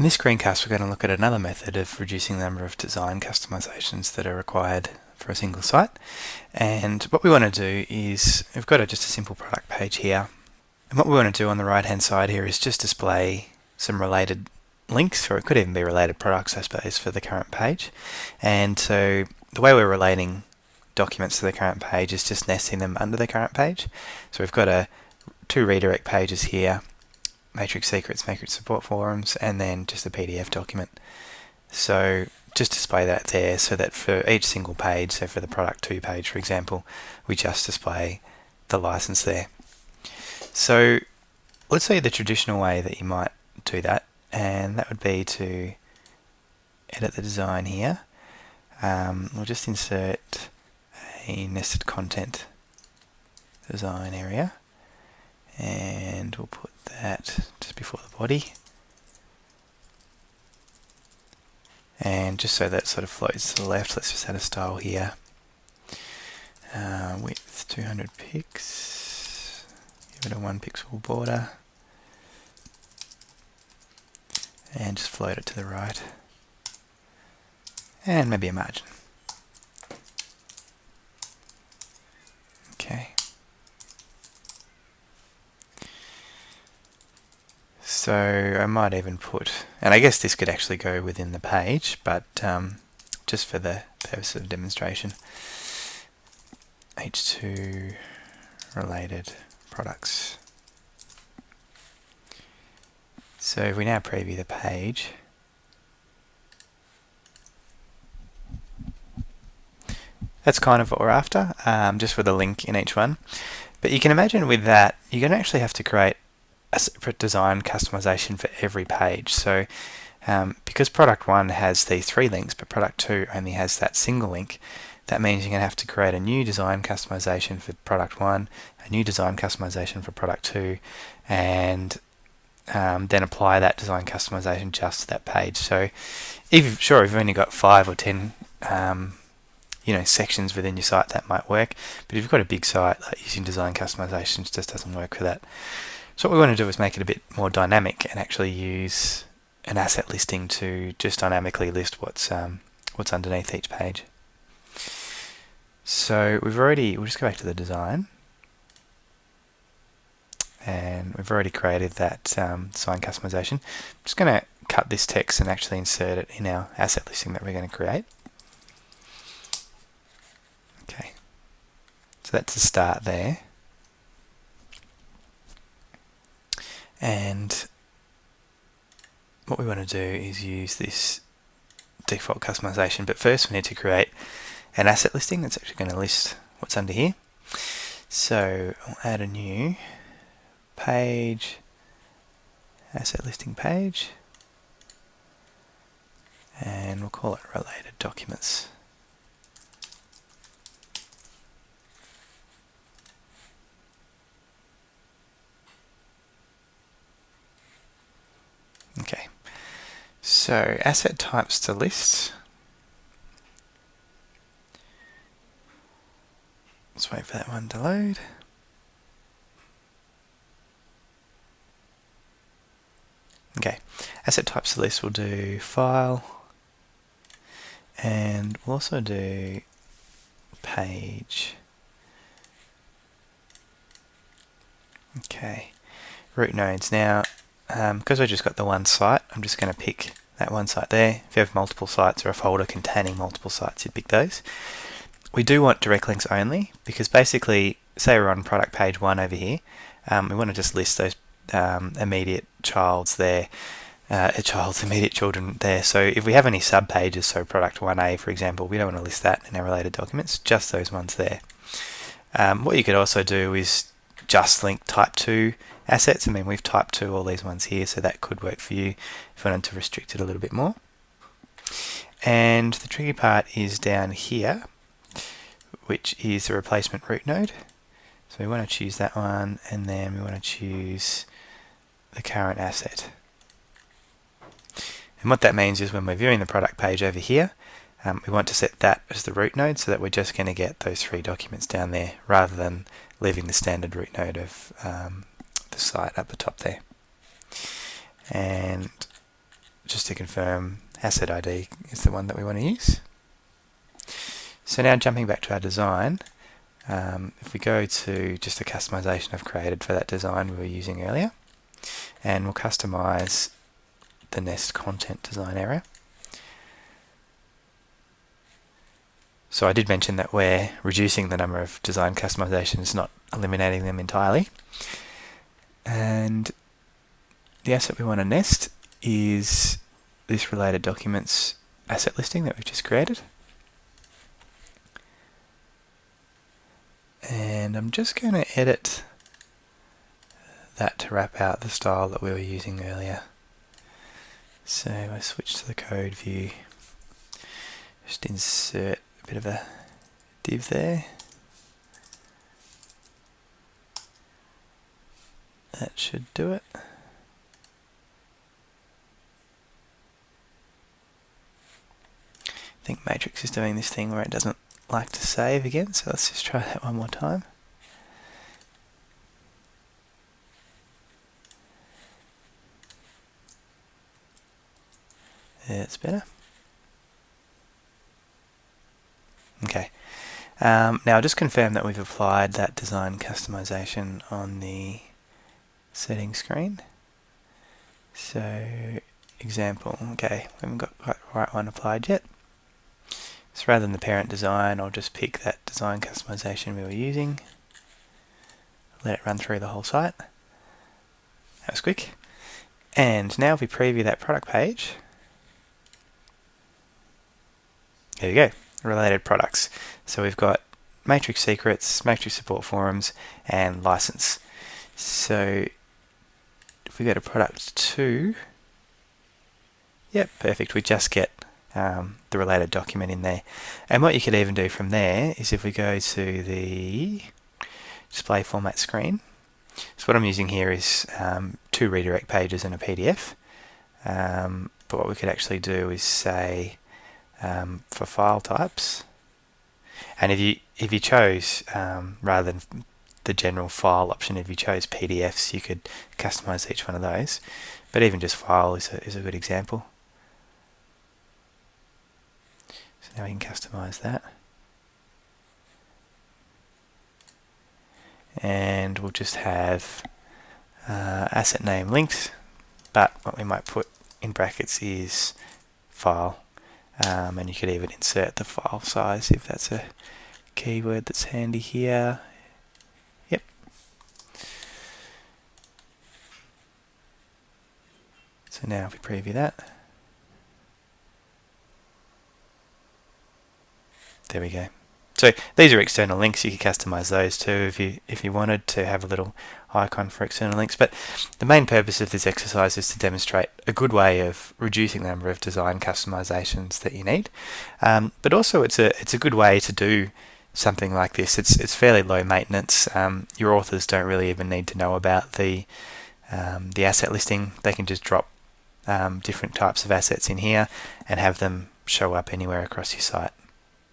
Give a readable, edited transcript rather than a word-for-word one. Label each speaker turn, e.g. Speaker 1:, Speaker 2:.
Speaker 1: this screencast we're going to look at another method of reducing the number of design customizations that are required for a single site. And what we want to do is, we've got just a simple product page here, and what we want to do on the right hand side here is just display some related links, or it could even be related products I suppose, for the current page. And so the way we're relating documents to the current page is just nesting them under the current page. So we've got two redirect pages here, Matrix Secrets, Matrix Support Forums, and then just a PDF document. So just display that there so that for each single page, so for the product 2 page for example, we just display the license there. So let's say the traditional way that you might do that, and that would be to edit the design here. We'll just insert a nested content design area, and we'll put that just before the body, and just so that sort of floats to the left, let's just add a style here. Width 200 pixels, give it a 1 pixel border, and just float it to the right, and maybe a margin. Okay. So I might even put, and I guess this could actually go within the page, but just for the purpose of demonstration, H2 related products. So if we now preview the page, that's kind of what we're after, just with a link in each one. But you can imagine with that, you're going to actually have to create a separate design customization for every page. So because product 1 has these 3 links, but product 2 only has that single link, that means you're going to have to create a new design customization for product 1, a new design customization for product 2, and then apply that design customization just to that page. So if you've only got 5 or 10 sections within your site, that might work, but if you've got a big site, like using design customizations just doesn't work for that. So what we want to do is make it a bit more dynamic and actually use an asset listing to just dynamically list what's underneath each page. So we'll just go back to the design, and we've already created that design customization. I'm just going to cut this text and actually insert it in our asset listing that we're going to create. Okay, so that's a start there. And what we want to do is use this default customization, but first we need to create an asset listing that's actually going to list what's under here. So I'll add a new page, asset listing page, and we'll call it related documents. Okay, so asset types to list. Let's wait for that one to load. Okay, asset types to list, we'll do file, and we'll also do page. Okay, root nodes. Now, because we've just got the one site, I'm just going to pick that one site there. If you have multiple sites or a folder containing multiple sites, you'd pick those. We do want direct links only, because basically, say we're on product page 1 over here, we want to just list those immediate child's there, immediate children there. So if we have any sub pages, so product 1A for example, we don't want to list that in our related documents, just those ones there. What you could also do is just link type 2 assets. I mean, we've typed 2 all these ones here, so that could work for you if you wanted to restrict it a little bit more. And the tricky part is down here, which is the replacement root node. So we want to choose that one, and then we want to choose the current asset. And what that means is when we're viewing the product page over here, we want to set that as the root node, so that we're just going to get those 3 documents down there, rather than leaving the standard root node of the site at the top there. And just to confirm, asset ID is the one that we want to use. So now jumping back to our design, if we go to just the customization I've created for that design we were using earlier, and we'll customize the Nest content design area. So I did mention that we're reducing the number of design customizations, not eliminating them entirely. And the asset we want to nest is this related documents asset listing that we've just created. And I'm just going to edit that to wrap out the style that we were using earlier. So I switch to the code view, just insert a bit of a div there. That should do it. I think Matrix is doing this thing where it doesn't like to save again, so let's just try that one more time. That's better. Okay. Now just confirm that we've applied that design customization on the settings screen. So example, okay, we haven't got quite the right one applied yet. So rather than the parent design, I'll just pick that design customization we were using, let it run through the whole site. That was quick. And now if we preview that product page, there you go, related products. So we've got Matrix secrets, Matrix support forums, and license. So if we go to product 2, yep, perfect, we just get the related document in there. And what you could even do from there is if we go to the display format screen, so what I'm using here is 2 redirect pages and a PDF. But what we could actually do is say for file types, and if you chose rather than the general file option, if you chose PDFs, you could customize each one of those. But even just file is a good example. So now we can customize that. And we'll just have asset name linked, but what we might put in brackets is file. And you could even insert the file size if that's a keyword that's handy here. Yep. So now if we preview that, there we go. So these are external links. You could customize those too if you wanted to have a little icon for external links. But the main purpose of this exercise is to demonstrate a good way of reducing the number of design customizations that you need. But also it's a good way to do something like this. It's fairly low maintenance. Your authors don't really even need to know about the asset listing. They can just drop different types of assets in here and have them show up anywhere across your site.